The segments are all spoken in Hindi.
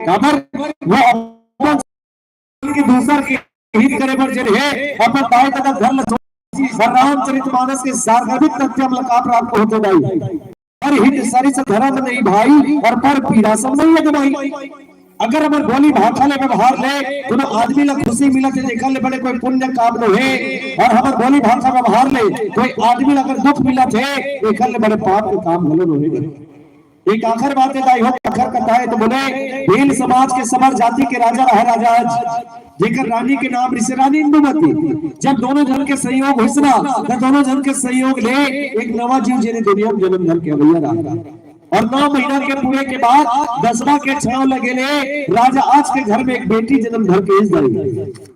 खबर वो अपन दूसर के हित करे पर जन है अपन दाई तक घर ल रामचरितमानस के सार्वधिक तथ्य का प्राप्त होते भाई। पर हित सरी से धर्म नहीं भाई और पर पीड़ा सब नहीं है भाई। अगर हमारे बोली भाषा ले व्यवहार ले तो आदमी ला खुशी मिला थे देखा ले बड़े कोई पुण्य काम न है, और हमारे बोली भाषा व्यवहार ले कोई आदमी ला अगर दुख मिला थे देखा ले बड़े पाप के काम भले होएगा। एक आखिर बात है दाई हो आखिर कथा है तो बोले भील समाज के समर जाति के राजा रहा राजा आज जेकर रानी के नाम ऋषि रानी इंदुमती। जब दोनों जन के संयोग हुसना तो दोनों जन के संयोग ले एक नवा जीव जेने दुनिया में जन्म धर के भैया रहा, और 9 महीना के पूरे के बाद 10वां के छाव लगे ले राजा आज के घर में एक बेटी जन्म धर के इस गई।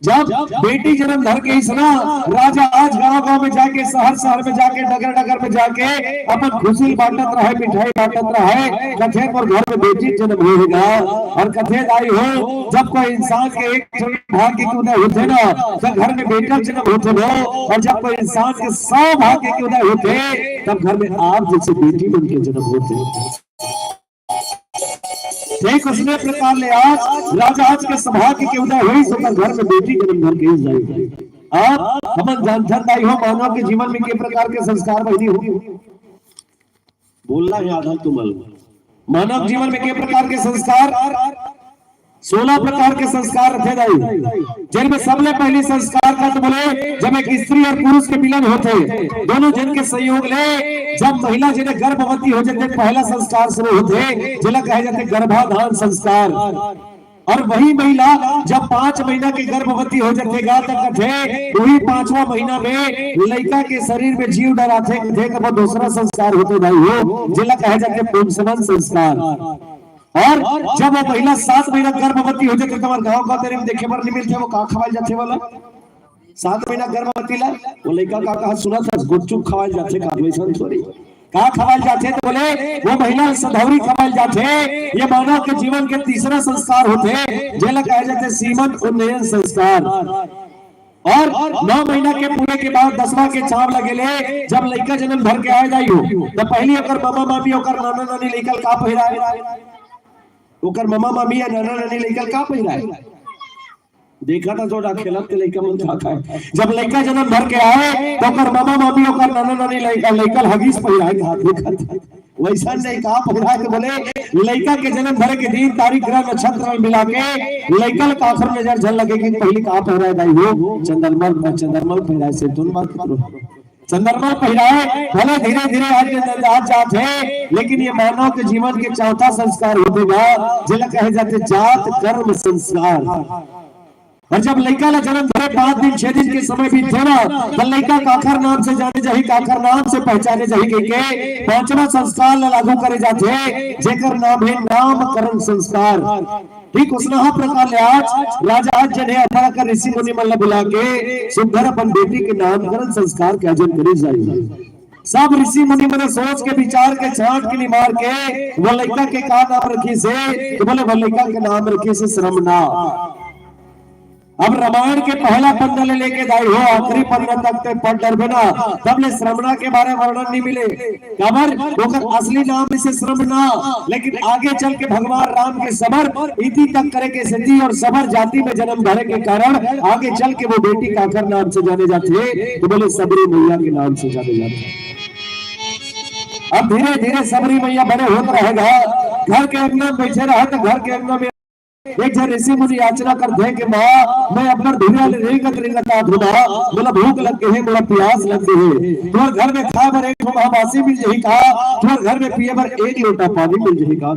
जब बेटी जन्म धर के इसना राजा आज गांव-गांव में जाके शहर में जाके डगर में जाके अपन खुशी बांटत रहे, मिठाई बांटत रहे, कथे पर घर में बेटी जन्म होगा। और कथे आई हो जब कोई इंसान के एक भाग्य के उदय होते ना तो घर में बेटा जन्म होते हो, और जब कोई इंसान के 100 भाग्य के उदय होते तब घर में आप जैसे बेटी बन के जन्म होते। ठीक उसने प्रकार ले आज राजा आज के सौभाग्य के उदय हुई सो घर में बेटी जन्म धर के जाएगी। आप हम जानता ही हो मानव के जीवन में किस प्रकार के संस्कार बनी होगी, बोलना है आधा तुमल। मानव जीवन में किस प्रकार के संस्कार 16 प्रकार के संस्कार रखे जाए, जिनमें सबले पहली संस्कार का तो बोले जब एक स्त्री और पुरुष के मिलन होते दोनों जन के संयोग ले जब महिला जिन्हें गर्भवती हो जाते पहला संस्कार शुरू होते जिला कहे जाते गर्भाधान संस्कार। और वही महिला जब 5 महीना की गर्भवती हो जातेगा तक थे वही 5वां महीना में लड़का के शरीर में जीव डराते थे वो दूसरा संस्कार होते भाई हो जिला कहे जाते पुंसवन संस्कार। और जब वो महिला 7 महीना गर्भवती हो जाती तुम्हारे गांव का तेरे में देखे पर नहीं मिलते वो का खवाल जाते वाला 7 महीना गर्भवती ला वो लड़का का कहा सुना था गुपचुप खवाल जाते का वैसा थोड़ी का खवाल जाते तो बोले वो महिला सधौरी खवाल जाते। ये मानव के जीवन के तीसरा संस्कार होते जेला कहे जाते सीमन उन्नयन संस्कार। और 9 महीना के पूरे के बाद 10वां के छाव लगे ले जब लड़का जन्म भर के आ जाई हो तो पहली ओकर मामा मामी ओकर नाना नानी लेकर का पहिराए ओकर मामा मामी या नाना नानी लेकर का पहिराए देखा था जोड़ा खेलत के लड़का मन था खाए। जब लड़का जन्म भर के आए तो ओकर मामा मामी ओकर नाना नानी लेकर हगीस पहिराए हाथ देखा था वैसा नहीं कहा पहिरा के बोले लड़का के जन्म भर के दिन तारीख ग्रह नक्षत्र मिला के लड़का का आखिर नजर झल लगे कि पहली का पहिराए दाई हो चंद्रमल पहिराए से तुम बात करो चंद्रमा पहिराए भले धीरे धीरे आज जाते लेकिन ये मानव के जीवन के चौथा संस्कार होगा जिला कहे जाते जात कर्म संस्कार। और जब लड़का ला जन्म धरे 5 दिन 6 दिन के समय भी थे ना तो लड़का काखर नाम से जाने जाही काखर नाम से पहचाने जाही के 5वां संस्कार लागू करे जाते जेकर नाम है नामकरण संस्कार। ठीक उसना प्रकार ले आज राजा आज जने अथवा कर ऋषि मुनि मन बुला के सुंदर अपन बेटी के नामकरण संस्कार के आयोजन करे जाए। सब ऋषि मुनि मन सोच के विचार के छांट के निमार के वो लड़का के का नाम रखी से तो बोले वो लड़का के नाम रखी से श्रमना। अब रामायण के पहला पन्ना ले लेके दाई हो आखिरी पन्ना तक ते पढ़ डरबे ना तब ले श्रमणा के बारे में वर्णन नहीं मिले खबर ओकर असली नाम से श्रमणा। लेकिन आगे चल के भगवान राम के सबर इति तक करे के सिद्धि और सबर जाति में जन्म धरे के कारण आगे चल के वो बेटी काकर नाम से जाने जाते तो बोले सबरी मैया के नाम से जाने जाते। अब धीरे धीरे सबरी मैया बड़े होते रहेगा घर के अंगना में बैठे रहा तो घर के अंगना में एक जन ऋषि मुनि याचना कर दे के मां मैं अपना धुरिया ले रिंगता धुना बोला भूख लग गई है बोला प्यास लग गई है तुम्हारे घर में खा भर एक महावासी मिल जाही का तुम्हारे घर में पिए भर 1 लोटा पानी मिल जाही का।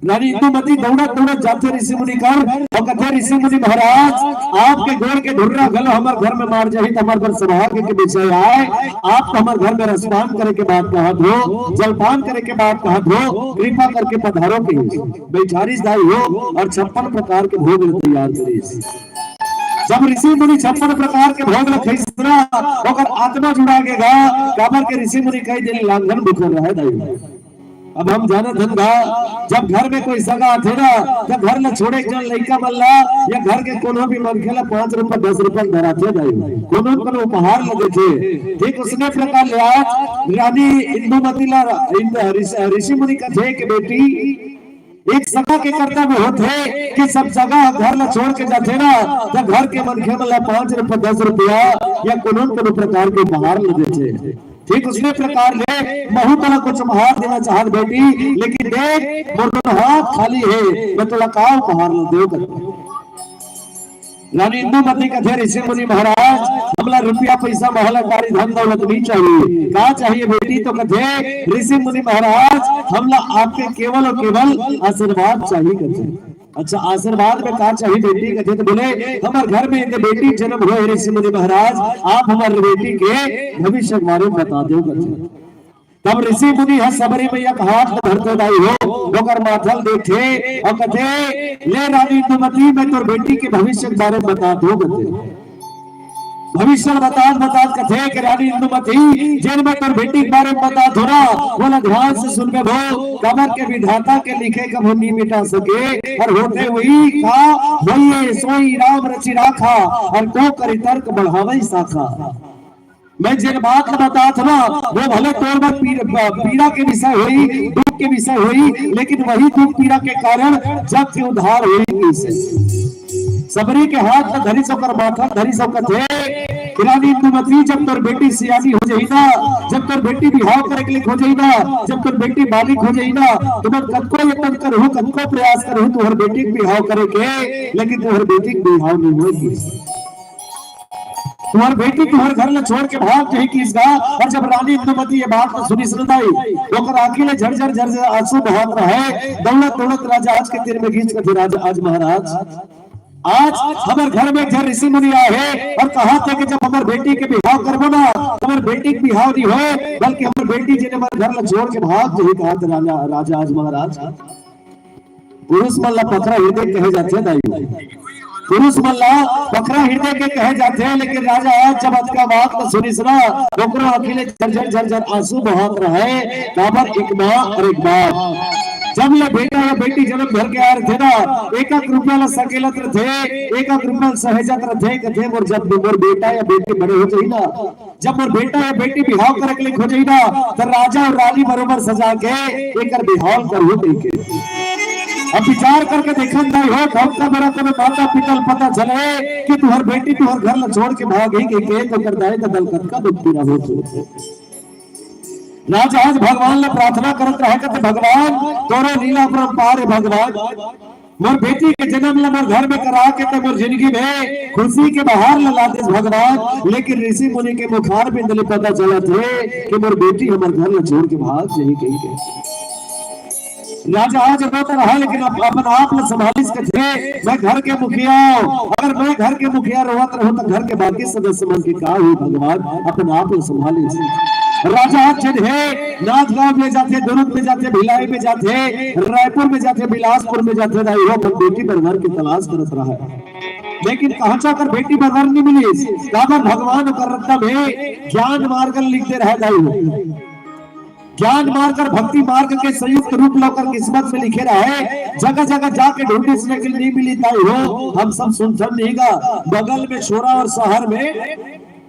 रानी इंदुमती दौड़त जाते ऋषि मुनि कर और कहते ऋषि मुनि महाराज आपके गोड़ के धुर्रा गलो हमारे घर में मार जाही तो हमारे घर सौभाग्य के विषय आए आप तो हमारे घर में रसपान करे के बाद कहा दो जलपान करे के बाद कहा दो कृपा करके पधारो के बैठारिश दाई हो और 56 प्रकार के भोग तैयार करिए। जब ऋषि मुनि 56 प्रकार के भोग रखिसना ओकर आत्मा जुड़ा गेगा काबर के ऋषि मुनि कई दिन लांघन बिखर रहा है दाई। अब हम जाना धंधा जब घर में कोई सगा थे ना जब घर में छोड़े जन लड़का मल्ला या घर के कोनो भी मनखेला 5 रुपए 10 रुपए धराते जाए कोनो कोनो उपहार लगे थे। ठीक उसने प्रकार ले आज रानी इंदुमती ला ऋषि मुनि का थे कि बेटी एक सगा के कर्तव्य होते कि सब जगह घर ला छोड़ के जाते ना तो घर के मनखे वाला 5 रुपया 10 रुपया या कोनो प्रकार के बाहर ले देते। ठीक उसने प्रकार ले महू तला कुछ उपहार देना चाहत बेटी, लेकिन देख मोर हाथ खाली है, मैं तोला का उपहार दे कर। रानी इंदुमती का थे ऋषि मुनि महाराज हमला रुपया पैसा महल अटारी धन दौलत नहीं चाहिए, का चाहिए बेटी? तो कथे ऋषि मुनि महाराज हमला आपके केवल और केवल आशीर्वाद चाहिए कथे। अच्छा आशीर्वाद में का चाहिए बेटी? कथे तो बोले हमारे घर में एक बेटी जन्म हुए ऋषि मुनि महाराज, आप हमारे बेटी के भविष्य के बारे में बता दो कथे। तब ऋषि मुनि है सबरी मैया का हाथ धरते दाई हो होकर माथल देखे और कथे ले रानी इंदुमती मैं तोर बेटी के भविष्य के बारे में बता दो कथे। भविष्य बता कथे कि रानी इंदुमती जेन में तोर बेटी के बारे में बता दो ना, बोला ध्यान से सुन के भो कमर के विधाता के लिखे कभी नहीं मिटा सके और होते वही का होइए सोई राम रचि राखा और को करी तर्क बढ़ावे शाखा। मैं जिन बात बता था ना वो भले तौर पर पीड़ा के विषय हुई, दुख के विषय हुई, लेकिन वही दुख पीड़ा के कारण जग के उद्धार हुई। सबरी के हाथ में धरी सौकर माथा धरी सौकर थे रानी इंदुमती जब तोर बेटी सियानी हो जाएगा, जब तोर बेटी बिहाव करे के लिए हो जाएगा, जब तोर बेटी बालिक हो जाएगा तो मैं कतको यत्न करूं कतको प्रयास करूं तुम्हारे बेटी के बिहाव करे के, लेकिन तुम्हारे बेटी के बिहाव नहीं होगी। तुम्हारी बेटी तुम्हारे घर में छोड़ के भाग जाए किसका। और जब रानी इंदुमती ये बात को सुनी सुनताई तो आखिर झरझर आंसू बहात रहे। दौलत राजा आज के तीर में खींच कर राजा आज महाराज आज हमारे घर में घर ऋषि मुनि आए और कहा था कि जब हमारे बेटी के बिहाव करबो ना हमारे बेटी के बिहाव नहीं हो बल्कि हमारी बेटी जी ने हमारे घर में छोड़ के भाग जाए। कहा था राजा आज महाराज पुरुष मल्ला पथरा हृदय कहे जाते दाई, पुरुष मल्ला बकरा हृदय के कहे जाते हैं, लेकिन राजा आज जब का बात को सुनी सुना ओकरो अकेले झरझर आंसू बहात रहे। काबर एक मां और एक बाप जब ले बेटा या बेटी जन्म घर के आ रहे थे ना एक रुपया ला सकेलत थे, एक रुपया सहेजत थे कथे मोर जब मोर बेटा या बेटी बड़े हो जाई ना, जब मोर बेटा या बेटी बिहाव करे के लिए हो जाई ना तो राजा और रानी बरोबर सजा के एक बिहाव कर हो के। अब विचार करके देखन दाई हो भक्ता मेरा को माता पिता पता चले कि तुहर बेटी तुहर घर ला छोड़ के भाग गई के तो कर दाए तो दलकत का दुख पूरा हो। राजा आज भगवान ने प्रार्थना करत रहे कि भगवान तोरो लीला परंपार भगवान मोर बेटी के जन्म ला मोर घर में करा के तो मोर जिंदगी में खुशी के बाहर ला दे भगवान। लेकिन ऋषि मुनि के मुखार बिंद ले पता चला थे कि मोर बेटी हमारे घर ला छोड़ के भाग जाई के। राजा आज रोता रहा लेकिन अपन आप ने संभालिस के थे मैं घर के मुखिया, अगर मैं घर के मुखिया रोवत रहूं तो घर के बाकी सदस्य मन के का हुई भगवान अपन आप ने संभालिस। राजा आज जन है नाथगांव में जाते, दुर्ग में जाते, भिलाई में जाते, रायपुर में जाते, बिलासपुर में जाते दाई हो अपन बेटी पर की तलाश करत रहा है, लेकिन कहां जाकर बेटी पर नहीं मिली। काबर भगवान कर रत्ता में ज्ञान मार्ग लिखते रह दाई हो, ज्ञान मार्ग और भक्ति मार्ग के संयुक्त रूप लेकर किस्मत में लिखे रहे। जगह जगह जाके ढूंढने के लिए नहीं मिली ताई हो हम सब सुनथन नहींगा। बगल में छोरा और शहर में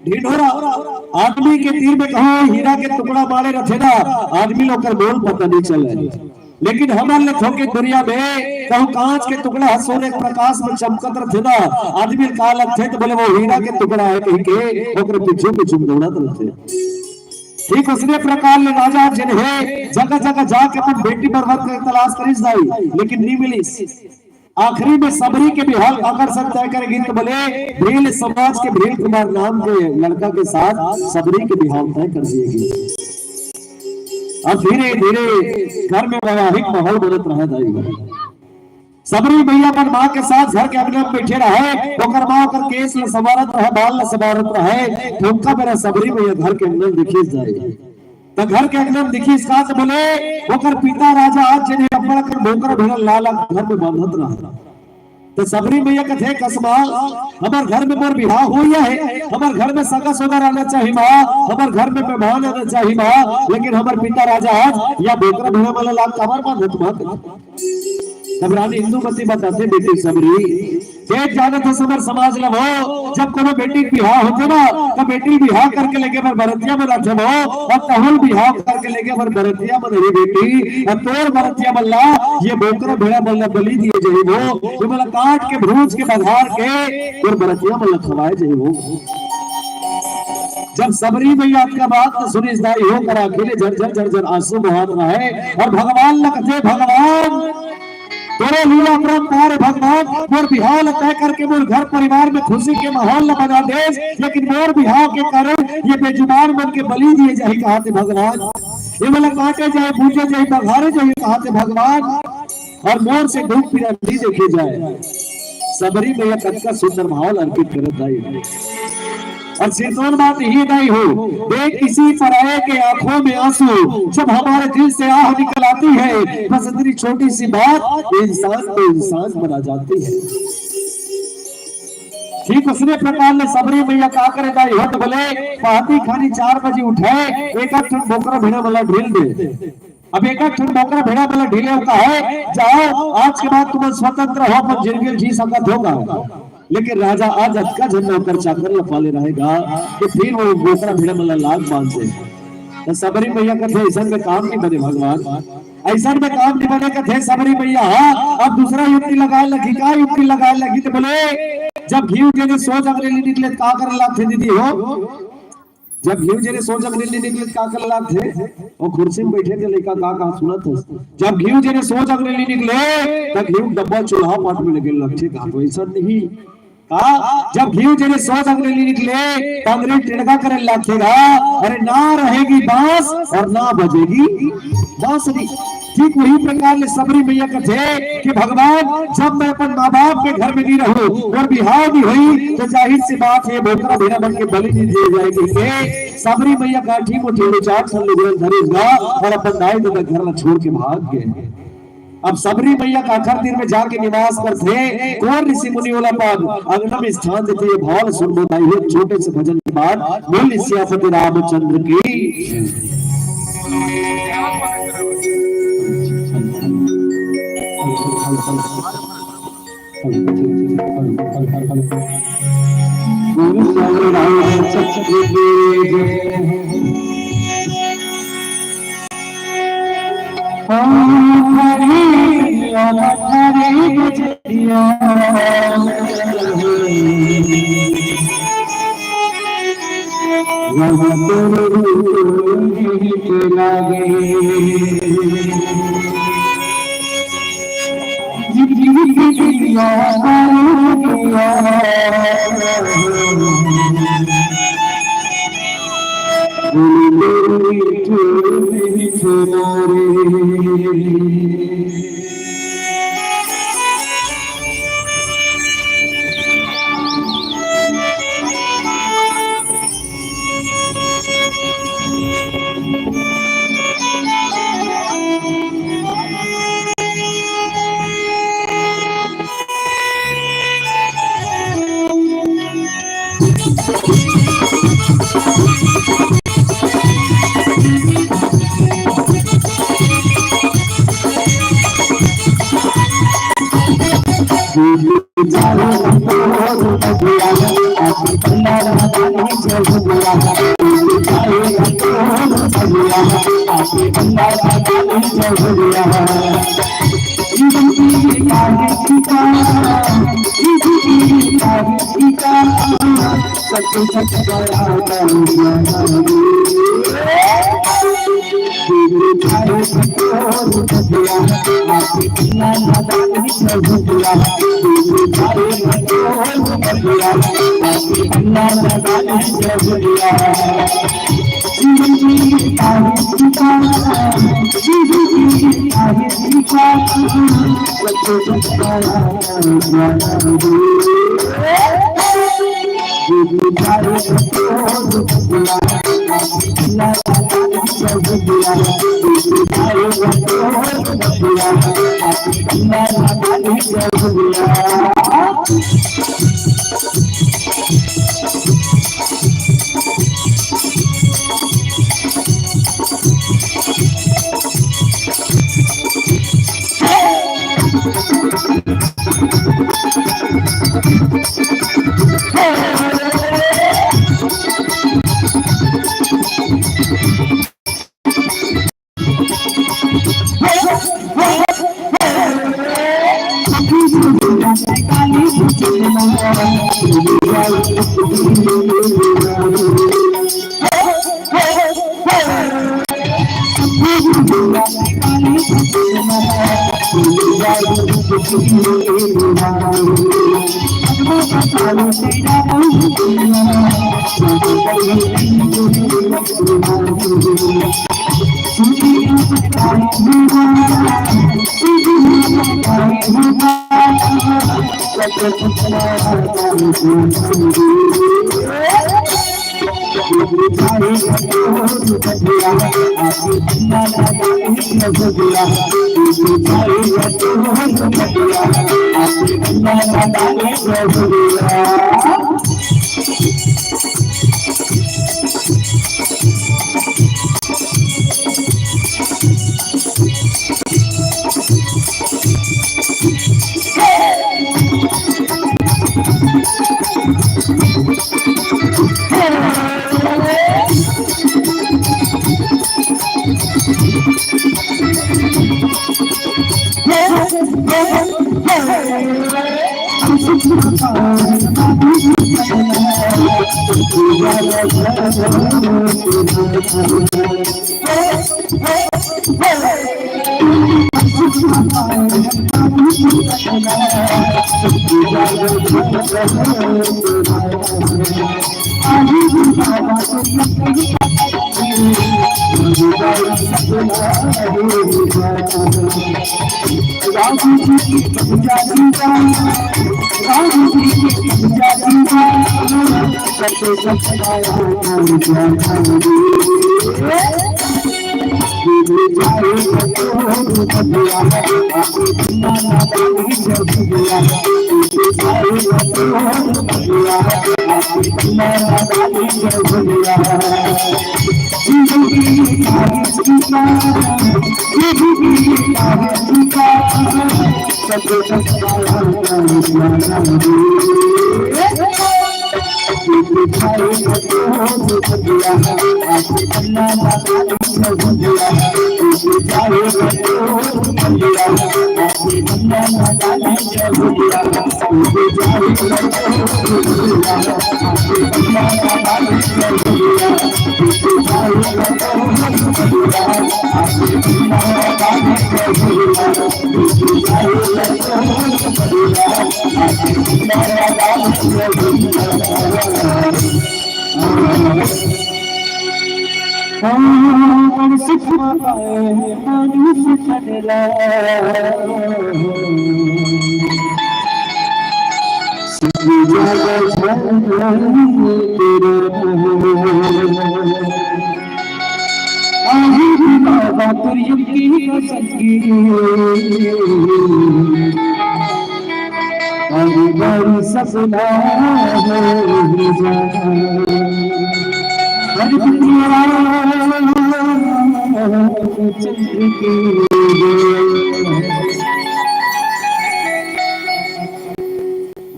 ढिंढोरा आदमी के तीर में कहो हीरा के टुकड़ा मारे रखे ना आदमी लोग कर बोल पता नहीं चले, लेकिन हमारे लोगों की दुनिया में कहूं कांच के टुकड़ा सोने के प्रकाश में चमकत रहे ना आदमी का लगते तो बोले वो हीरा के टुकड़ा है कहीं के ओकरे पीछे दौड़त रहते। ठीक उसने प्रकार ले राजा जिन है जगह जगह जाके अपन बेटी पर वक्त तलाश करिस दाई लेकिन नहीं मिली। आखिरी में सबरी के बिहाल अगर सब तय करेगी तो बोले भील समाज के भील कुमार नाम के लड़का के साथ सबरी के बिहाल तय कर दिएगी। अब धीरे धीरे घर में वैवाहिक माहौल बनत रहा दाई। सबरी भैया अपन मां के साथ घर के अंगना में बैठे रहे, ओकर मां ओकर केस ल सवारत रहे, बाल ल सवारत रहे। ठुमका मेरा सबरी भैया घर के अंगना में दिखी जाए तो घर के अंगना में दिखी इसका से बोले ओकर पिता राजा आज जिन्हें अपना कर भोकर भरल लाला घर में बांधत रहा। तो सबरी भैया के थे कसमा हमार घर में मोर बिहार हो है, हमार घर में सगा सोगर आना चाहिए माँ, हमार घर में मेहमान आना चाहिए माँ, लेकिन हमार पिता राजा आज या भोकर भरल वाला लाल कमर बांधत मां सबरानी इंदुमती बताते बेटी सबरी एक जाना था समर समाज लब हो जब कोनो बेटी बिहार होते ना तो बेटी बिहार करके लेके पर भरतिया में रखे हो और तहुल बिहार करके लेके पर भरतिया में रही बेटी और तोर भरतिया बल्ला ये बोकरा भेड़ा बल्ला बलि दिए जही वो ये बल्ला काट के भरूच के बघार के और भरतिया बल्ला खवाए जही वो जब सबरी मैया का बात तो सुनी दाई हो कर अकेले झरझर झरझर आंसू बहात रहा है और भगवान लगते भगवान तोरे लीला अपराध तारे भगवान मोर बिहार तय करके मोर घर परिवार में खुशी के माहौल बना दे लेकिन मोर बिहार के कारण ये बेजुबान बन के बलि दिए जाए कहा थे भगवान ये मतलब काटे जाए पूछे जाए बघारे जाए कहा थे भगवान और मोर से घूम फिर नहीं देखे जाए सबरी मैया कटका सुंदर माहौल अर्पित करत दाई और सिरतोन बात ही नहीं हो देख किसी पराये के आंखों में आंसू जब हमारे दिल से आह निकल आती है बस इतनी छोटी सी बात इंसान को इंसान बना जाती है ठीक उसने प्रकार ने सबरी मैया का करे दाई हट बोले पाती खानी 4 बजे उठे एक बोकरा भेड़ा वाला ढील दे अब एक बोकरा भेड़ा वाला ढीले का है जाओ आज के बाद तुम स्वतंत्र हो पर जिंदगी जी सकत होगा लेकिन राजा आज अटका झंडा होकर चाकर लपाले रहेगा कि फिर वो बोकरा भेड़ा वाला लाग बांधे तो सबरी मैया का थे ऐसा में काम नहीं बने भगवान ऐसा में काम नहीं बने का थे सबरी मैया अब दूसरा युक्ति लगाए लगी का युक्ति लगाए लगी तो बोले जब घी के सोच अंग्रेजी निकले का कर लाग थे दीदी हो जब घी जने सोच अंग्रेजी निकले का कर लाग थे और कुर्सी में बैठे थे लड़का का सुनत जब घी जने सोच अंग्रेजी निकले तब घी डब्बा चूल्हा पाट में लगे लक्ष्य का तो ऐसा नहीं जब घी जने सोच अंग्रेजी निकले तो अंग्रेज टिड़का करे लाखेगा अरे ना रहेगी बांस और ना बजेगी बांसुरी ठीक वही प्रकार से सबरी मैया का थे कि भगवान जब मैं अपन माँ बाप के घर में नहीं रहूं और बिहार भी हुई तो जाहिर सी बात है बोकरा भेड़ा बन के बलि नहीं दिए जाएंगे सबरी मैया काठी मुठी चार साल धरेगा और अपन दाई दादा घर छोड़ के भाग गए अब सबरी मैया का आखिर दिन में जाके निवास करते कौन ऋषि मुनि वाला पद अग्नम स्थान देते ये भाव सुन बताइए छोटे से भजन के बाद बोल सियापति रामचंद्र की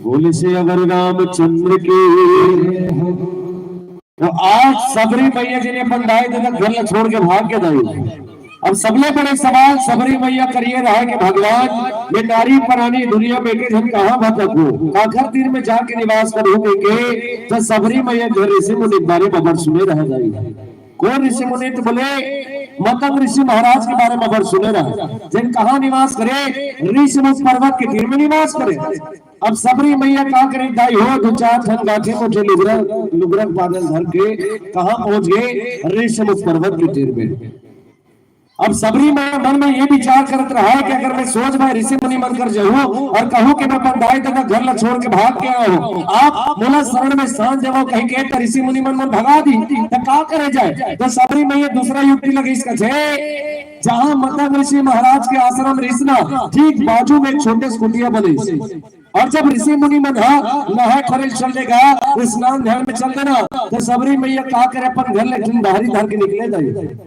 बोले से अगर रामचंद्र के तो आज सबरी मैया जी ने बंधाए थे घर छोड़ के भाग के दाई। अब सबले बड़े सवाल सबरी मैया करिए रहा कि भगवान ये नारी पुरानी दुनिया में के हम कहाँ भटको काखर तीर में जाके निवास करोगे के तो सबरी मैया घर ऋषि मुनि बारे में सुने रह जाएगी। कौन ऋषि मुनि तो बोले मतंग ऋषि महाराज के बारे में सुने रहा जिन कहा निवास करे ऋषि पर्वत के तीर में निवास करे। अब सबरी मैया क्या करे दाई हो दो चार धन गाठी मुझे लुगरक बादल धर के कहा पहुंच गए ऋषि पर्वत के तीर में। अब सबरी मैया मन में ये विचार करत रहा है कि अगर मैं सोच भाई ऋषि मुनि बनकर जाऊं और कहूं कि मैं बंधाई तक घर ला छोड़ के भाग के आया हूं आप मोला शरण में सांझ जब कहीं के तो ऋषि मुनि मन भगा दी तो क्या करे जाए। तो सबरी मैया दूसरा युक्ति लगी इसका जहां मतंग ऋषि महाराज के आश्रम रिसना ठीक बाजू में छोटे कुटिया बने और जब ऋषि मुनि मन नहा खरे चल देगा स्नान ध्यान में चल देना तो सबरी मैया क्या करे अपन घर ले बाहरी धर के निकले जाए।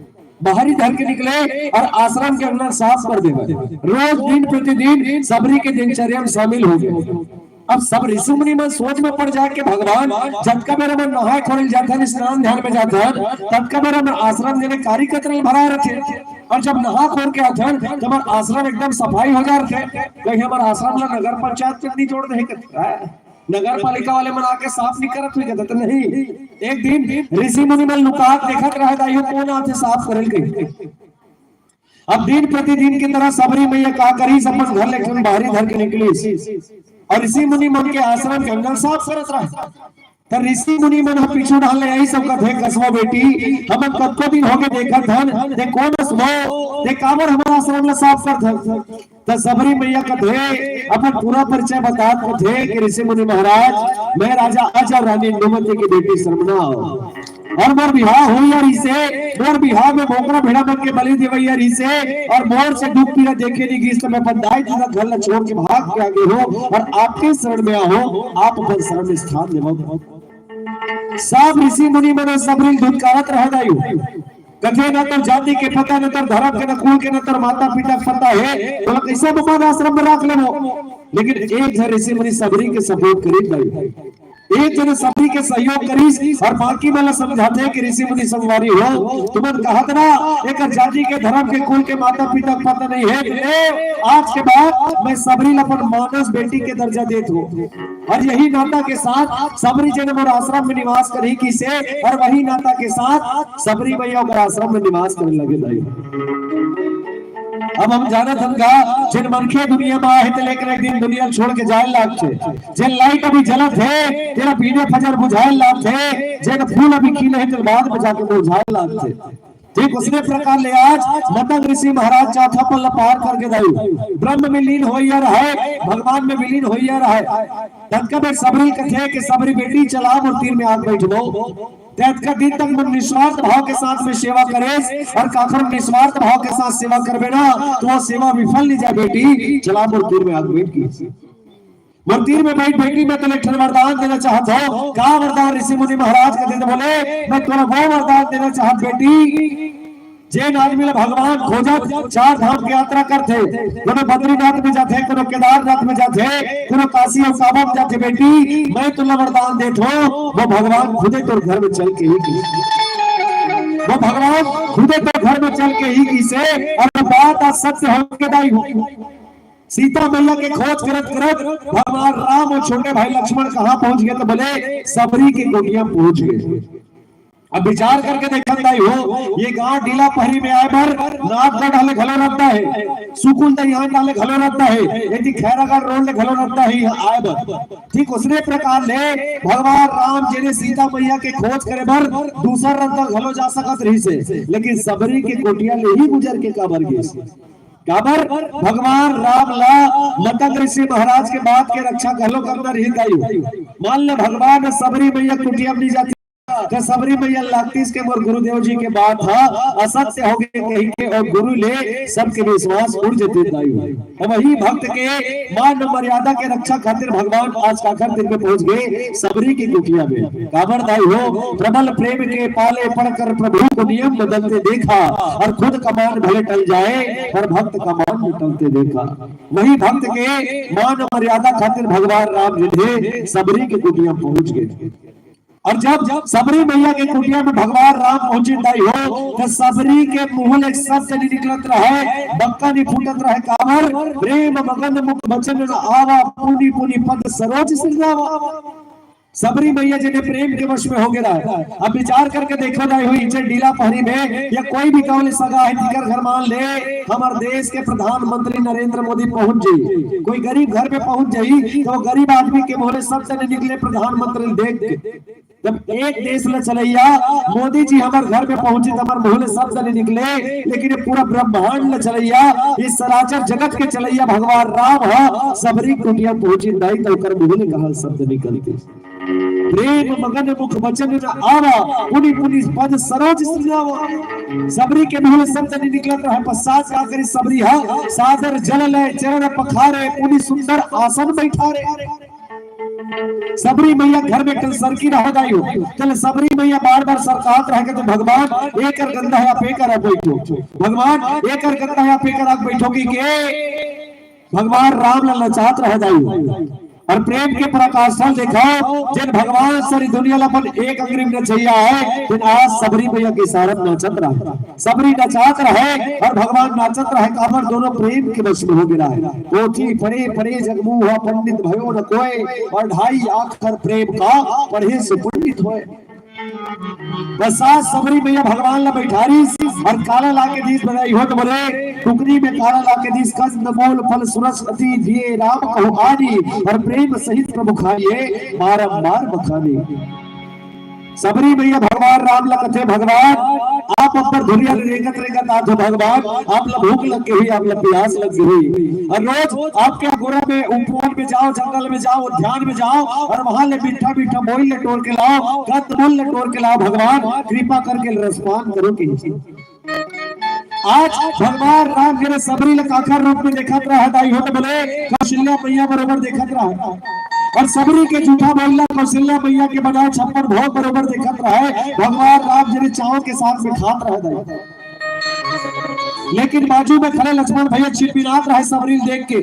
बाहरी धर के निकले और आश्रम के अंदर साफ कर देगा। रोज दिन प्रतिदिन सबरी के दिनचर्या में शामिल हो गए। अब सब ऋषि मुनि में सोच में पड़ जाके भगवान जब का मेरा मन नहाय खोल जाता है, स्नान ध्यान में जाता है, तब का मेरा मन आश्रम देने कार्य कतरल भरा रखे। और जब नहा खोल के आते हैं तो हमारा आश्रम एकदम सफाई हो जाते है। कहीं हमारा आश्रम ला नगर पंचायत के नहीं जोड़ दे, नगर पालिका वाले मना के साफ नहीं करत हुई कहते नहीं। एक दिन ऋषि मुनि में लुकात देखत रहे दाइयो कौन आते साफ करल के। अब दिन प्रतिदिन की तरह सबरी मैया का करी अपन घर लेकर बाहरी धर के निकली और ऋषि मुनि मन के आश्रम के अंदर साफ करत रहे। तो ऋषि मुनि मन हम पीछू डाल ले यही सब कथे कसमो बेटी हम कब दिन होके देखत हन दे कौन असमो दे काबर हमारा आश्रम ला साफ करत। तो सबरी मैया कथे अपन पूरा परिचय बतात कथे कि ऋषि मुनि महाराज मैं राजा अज और रानी इंदुमती की बेटी सरमना और मोर बिहार हुई और इसे मोर बिहार में मोकरा भेड़ा बन के बलि देवैया इसे और मोर से दुख पीड़ा देखे नहीं गई। मैं बंधाई तुझा घर ला छोड़ के भाग के आगे हो और आपके शरण में आहो, आप अपन शरण में स्थान देवो। सब ऋषि मुनि मन सबरी धुतकारत रह दायु कथे न तो जाति के पता न तो धर्म के न कुल के न तो माता पिता के पता है तो कैसे भगवान आश्रम में रख लेबो। लेकिन एक जन ऋषि मुनि सबरी के सपोर्ट करी दायु, एक जन सबरी के सहयोग करी और बाकी वाला समझाते हैं कि ऋषि मुनि संगवारी हो तुमन कहत ना एक जाति के धर्म के कुल के माता पिता का पता नहीं है। आज के बाद मैं सबरी अपन मानस बेटी के दर्जा देत हूँ और यही नाता के साथ सबरी जन मोर आश्रम में निवास करी की से और वही नाता के साथ सबरी मैया और आश्रम में निवास करने लगे दाई। अब हम जानत हम का जिन मनखे दुनिया में आए थे लेकिन एक दिन दुनिया छोड़ के जाए लाग थे, जिन लाइट अभी जलत है तेरा पीने फजर बुझाए लाग थे, जिन फूल अभी खिले हैं बाद में जाके बुझाए लाग थे। ठीक उसी प्रकार ले आज मतंग ऋषि महाराज चौथा पल्ला पार करके दाई ब्रह्म में लीन होइया रहे, भगवान में विलीन होइया रहे। तब का सबरी कथे कि सबरी बेटी चला और तीर में आग बैठबो का दिन तक मन निस्वार्थ भाव के साथ में सेवा करे और काखर निस्वार्थ भाव के साथ सेवा करबे ना तो वो सेवा विफल नहीं जाए। बेटी चला मंदिर में आग बैठ की मंदिर में बैठ बेटी में तो एक वरदान देना चाहता हूँ। का वरदान ऋषि मुनि महाराज के देते बोले मैं तुम्हें वो वरदान देना चाहत बेटी जैन आदमी भगवान खोजत चार धाम की यात्रा करते, कोनो बद्रीनाथ में जाते, कोनो केदारनाथ में जाते, कोनो काशी और काबा में जाते। बेटी मैं तुम्हें वरदान देता हूँ वो भगवान खुदे तो घर में चल के ही वो भगवान खुदे तो घर में चल के ही से और बात सत्य होके दाई हो। सीता मैया के खोज करत करत भगवान राम और छोटे भाई लक्ष्मण कहाँ पहुंच गए तो बोले सबरी की कुटिया पहुंच गए। अब विचार करके देखा दाई हो ये गांव डीला पहरी में आए पर नाथ का डाले घलो रहता है, सुकुल यहाँ डाले घलो रहता है, यदि खैरागढ़ रोड ले घलो रहता है आए बर। ठीक उसने प्रकार ले भगवान राम जी ने सीता मैया के खोज करे बर दूसरा रंग घलो जा सकत रही से, लेकिन सबरी के कोटिया ले ही गुजर के काबर गए काबर भगवान राम ला मतंग ऋषि महाराज के बात के रक्षा घलो करना रही दाई। मान ले भगवान सबरी मैया कुटिया नहीं जाती तो सबरी मैया लागती इसके मोर गुरुदेव जी के बात था असत्य हो गए कहीं के और गुरु ले सबके विश्वास उड़ जते दाई। वही भक्त के मान मर्यादा के रक्षा खातिर भगवान आज काखर दिन में पहुंच गए सबरी की कुटिया में। काबर दाई हो प्रबल प्रेम के पाले पड़कर प्रभु को नियम बदलते देखा और खुद कमान भले टल जाए पर भक्त कमान में टलते देखा। वही भक्त के मान मर्यादा खातिर भगवान राम जी ने सबरी की कुटिया पहुंच गए। और जब सबरी मैया के कुटिया में भगवान राम पहुंचे दाई हो तो सबरी के मुंह एक शब्द नहीं निकलत रहे, बक्का नहीं फूटत रहे। काबर प्रेम मगन मुख वचन आवा पुनी पुनी पद सरोज सिरजावा। सबरी मैया जी ने प्रेम के वश में हो गया है। अब विचार करके देखो दाई हुई डीला पहरी में या कोई भी कौन सगा है जिकर घर मान ले हमारे देश के प्रधानमंत्री नरेंद्र मोदी पहुंच जाई, कोई गरीब घर में पहुंच जाई तो गरीब आदमी के मुंह शब्द नहीं निकले प्रधानमंत्री देख के। जब एक देश में चलैया मोदी जी हमारे घर में पहुंचे तो हमारे मुंह शब्द नहीं निकले, लेकिन ये पूरा ब्रह्मांड में चलैया इस सराचर जगत के चलैया भगवान राम है सबरी कुटिया पहुंची दाई तो कर मुंह ने कहा शब्द निकलते प्रेम मगन मुख वचन आवा पुनि पुनि पद सरोज सृजावा। सबरी के मुंह शब्द नहीं निकलत रहा पश्चात का करी सबरी है सादर जल ले चरण पखारे पुनि सुंदर आसन बैठारे। सबरी मैया घर में कल की रह गई हो चल सबरी मैया बार बार सरकार रह के तो भगवान एक गंदा है पेकर बैठो भगवान एक गंदा है पेकर बैठोगी के भगवान राम ललचात रह गई और प्रेम के पराकाष्ठा दिखाओ जिन भगवान सारी दुनिया अपन एक अंग्रेज न चाहिए है जिन आज सबरी मैया के सारत नाचत रहा सबरी नचात रहे और भगवान नाचत रहे काबर दोनों प्रेम के वश में हो गिरा है पोथी पढ़े पढ़े जगमुह पंडित भयो न कोय और ढाई आखर प्रेम का पढ़े से पंडित होए बसात सबरी मैया भगवान ला बैठारी और काला लाके दीस बनाई हो तो बोले टुकड़ी में काला लाके दीस कस नमोल फल सुरसती दिए राम कहो आदि और प्रेम सहित प्रभु खाइए बारंबार बखानी सबरी मैया भगवान राम ला कथे भगवान आप अपर दुनिया रेगत रेगत आते भगवान आप ला भूख लग गई आप ला प्यास लग गई और रोज आप क्या गोरा में उपवन में जाओ जंगल में जाओ ध्यान में जाओ और वहां ले मीठा मीठा मोल ले तोड़ के लाओ कद मोल ले तोड़ के लाओ भगवान कृपा करके रसपान करो कि आज भगवान राम के सबरी ला काखर रूप में देखत रहा दाई हो तो बोले कौशल्या मैया बरोबर देखत रहा और सबरी के झूठा बोलना कौशल्या मैया के बनाए छप्पन भोग बरोबर देखत रहे भगवान राम जी चावल के साथ में खात रहे लेकिन बाजू में खड़े लक्ष्मण भैया चिपचिपात रहे सबरी देख के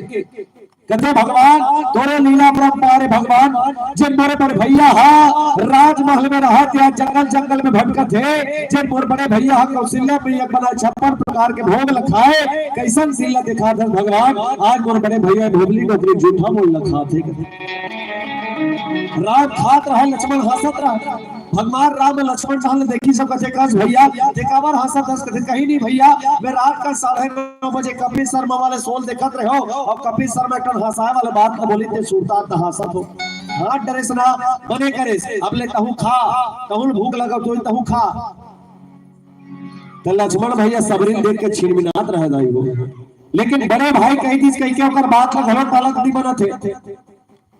कहते भगवान तोरे लीला परंपारे भगवान जिन मोरे बड़े भैया हा राजमहल में रहा त्या जंगल जंगल में भटकत थे जिन मोरे बड़े भैया हा कौशल्या मैया बना 56 प्रकार के भोग लखाए कैसन लीला दिखा दे भगवान आज मोरे बड़े भैया भोगली नौकरी झूठा बोल लखा थे राम खात रहा लक्ष्मण हंसत रहा भगवान राम लक्ष्मण साहब देखी सब कथे कस भैया देखावर हंसत हंस कथे कहीं नहीं भैया मैं रात का 9:30 बजे कपिल शर्मा वाले सोल देखत रहे हो और कपिल शर्मा टन हंसाए वाले बात न बोली ते सुरता त हंसत हो हां डरेस ना बने करे अब ले तहु खा तहु भूख लगा तो तहु खा तो लक्ष्मण भैया सबरी देख के छिनमिनात रह गई हो लेकिन बड़े भाई कही थी कह के ओकर बात का गलत अलग नहीं बनत है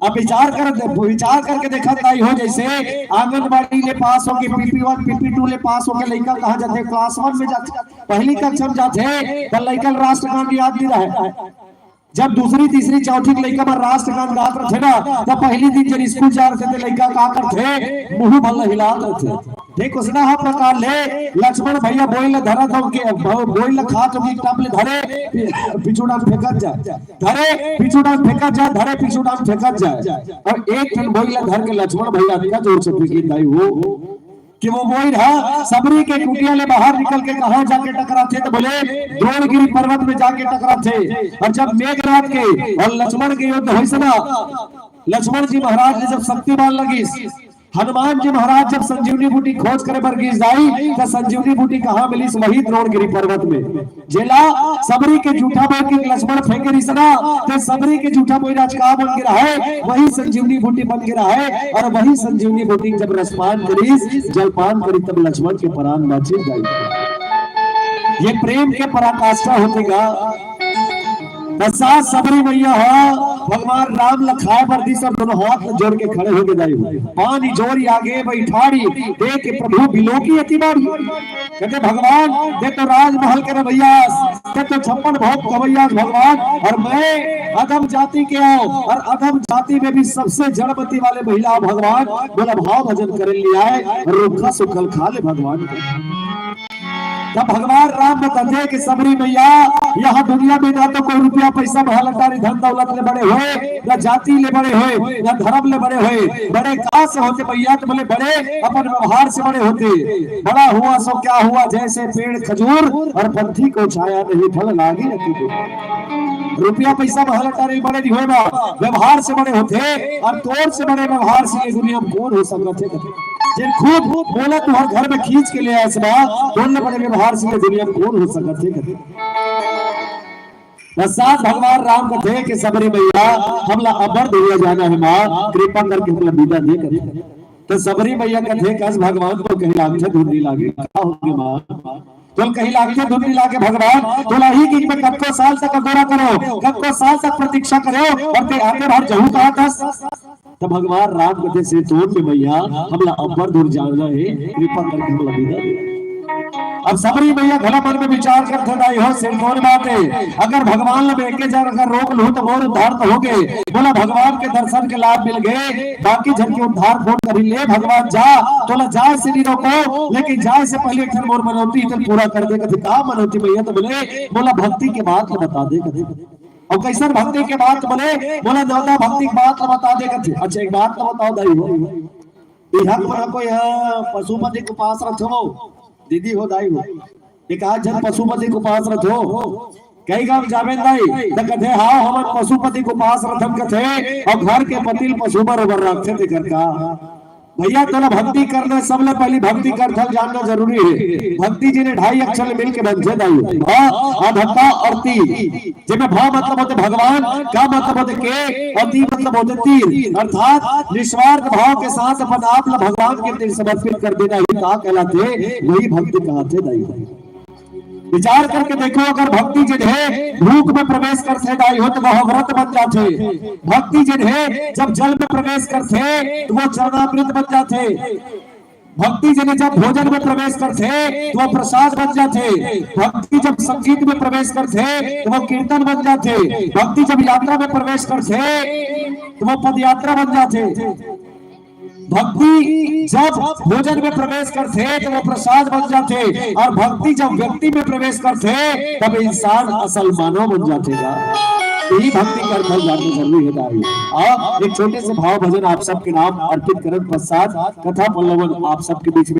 अब विचार करके देखा नहीं हो जैसे आंगनबाड़ी ले पास होके PP1 PP2 ले पास होके लड़का कहां जाते क्लास 1 में जाते पहली कक्षा में जाते तो लड़का राष्ट्रगान याद नहीं रहे जब दूसरी तीसरी चौथी लड़का में राष्ट्रगान गात रहे ना तब पहली दिन जब स्कूल जा रहे थे लड़का का करते मुंह भल हिलात रहे देख उसना हा प्रकार ले लक्ष्मण भैया बोइल धरा था के बोइल खात होगी टप ले धरे पिछुड़ा फेंकत जाए धरे पिछुड़ा फेंकत जाए धरे पिछुड़ा फेंकत जाए और एक टन बोइल धर के लक्ष्मण भैया का जोर से फेंकी दाई हो कि वो बोइल है सबरी के कुटिया ले बाहर निकल के कहां जाके टकराते तो बोले द्रोणगिरी पर्वत में जाके टकराते और जब मेघनाथ के और लक्ष्मण के युद्ध होइस ना लक्ष्मण जी महाराज ने जब शक्तिमान लगी हनुमान जी महाराज जब संजीवनी बूटी खोज करे बरगीज जाई तो संजीवनी बूटी कहां मिली वही द्रोणगिरी पर्वत में जेला सबरी के झूठा बोल के लक्ष्मण फेंके रिसना तो सबरी के झूठा बोल राज का बन गिरा है वही संजीवनी बूटी बन गिरा है और वही संजीवनी बूटी जब रसपान करी जलपान करी तब लक्ष्मण के प्राण बचे गए ये प्रेम के पराकाष्ठा होतेगा बसात सबरी मैया है भगवान राम लखाए पर दी सब दोनों हाथ जोड़ के खड़े हो गए पानी जोरी आगे बैठाड़ी देख के प्रभु बिलोकी अति बारी कहते भगवान दे तो राजमहल के रवैया दे तो 56 भोग कवैया भगवान और मैं अधम जाति के आओ और अधम जाति में भी सबसे जड़मती वाले महिला भगवान बोला भाव भजन कर लिया है रुखा सुखल खा ले भगवान तब भगवान राम बताते कि सबरी मैया यहाँ दुनिया में ना तो कोई रुपया पैसा महलटारी धन दौलत ले बड़े हुए ना जाति ले बड़े हुए ना धर्म ले बड़े हुए बड़े कहां से होते भैया तो बोले बड़े अपन व्यवहार से बड़े होते बड़ा हुआ सो क्या हुआ जैसे पेड़ खजूर और पंथी को छाया नहीं फल लागी रखी रुपया पैसा महलटारी बड़े नहीं होगा व्यवहार से बड़े होते और तोड़ से बड़े व्यवहार से ये दुनिया में कौन हो सकते जिन खूब बोला तो हर घर में खींच के ले आए बोलने बड़े व्यवहार से दुनिया में कौन हो सकते बसात भगवान राम को थे कि सबरी मैया हमला अबर दुनिया जाना है माँ कृपा करके हमला विदा दे कर तो सबरी मैया का थे कस भगवान को कहीं आंखें धुंधली लागे क्या होगी माँ तो कहीं आंखें धुंधली लागे भगवान तो ही कि मैं कब को साल तक दौरा करो कब को साल तक प्रतीक्षा करो और ते आगे बाहर जहू कहा था तो भगवान राम कहते से तोड़ के भैया हमला अब्बर दूर जाना है कृपा करके हमला विदा दे अब सबरी मैया घला मन में विचार करते दाई हो सिर कौन बात है, अगर भगवान ने बेके जार अगर रोक लो तो मोर उद्धार तो हो गए। बोला भगवान के दर्शन के लाभ मिल गए, बाकी जन के उद्धार फोन करी ले भगवान जा तो जाए से नहीं रोको, लेकिन जाए से पहले एक मोर मनौती तो पूरा कर दे। कथे का मनौती भैया तो बोले, बोला भक्ति के बात तो बता दे। कथे और कैसन भक्ति के बात बोले, बोला दादा भक्ति की बात तो बता दे। कथे अच्छा एक बात तो बताओ दाई हो, हक पर कोई पशुपति के पास रखो दीदी हो दाई हो, एक आज जन पशुपति को पास रखो कई गांव जावे दाई त कथे हाँ हम पशुपति को पास रखम कथे और घर के पतिल पशु बरोबर रखते थे घर का। भैया तोला भक्ति करने सबले पहली भक्ति करथल जानना जरूरी है। भक्ति जी ने 2.5 अक्षर मिल के बन दाई हां भक्ता और ती जेमे भा मतलब होते भगवान, का मतलब होते के और ती मतलब होते तीर, अर्थात निस्वार्थ भाव के साथ अपन आप ला भगवान के तीर समर्पित कर देना ही का कहलाते, वही भक्ति कहते दाई। विचार करके देखो अगर भक्ति जिन है भूख में प्रवेश करते दाई हो तो वह व्रत बन जाते, भक्ति जिन है जब जल में प्रवेश करते तो वो चरणामृत बन जाते, भक्ति जिन्हें जब भोजन में प्रवेश करते तो वो प्रसाद बन जाते, भक्ति जब संगीत में प्रवेश करते तो वो कीर्तन बन जाते, भक्ति जब यात्रा में प्रवेश करते तो वो पद यात्रा बन जाते, भक्ति जब भोजन में प्रवेश करते तो वो प्रसाद बन जाते, और भक्ति जब व्यक्ति में प्रवेश करते तब इंसान असल मानव बन जातेगा। यही भक्ति कर फल जानना जरूरी है दाई। आप एक छोटे से भाव भजन आप सबके नाम अर्पित करने पश्चात कथा पल्लवन आप सबके बीच में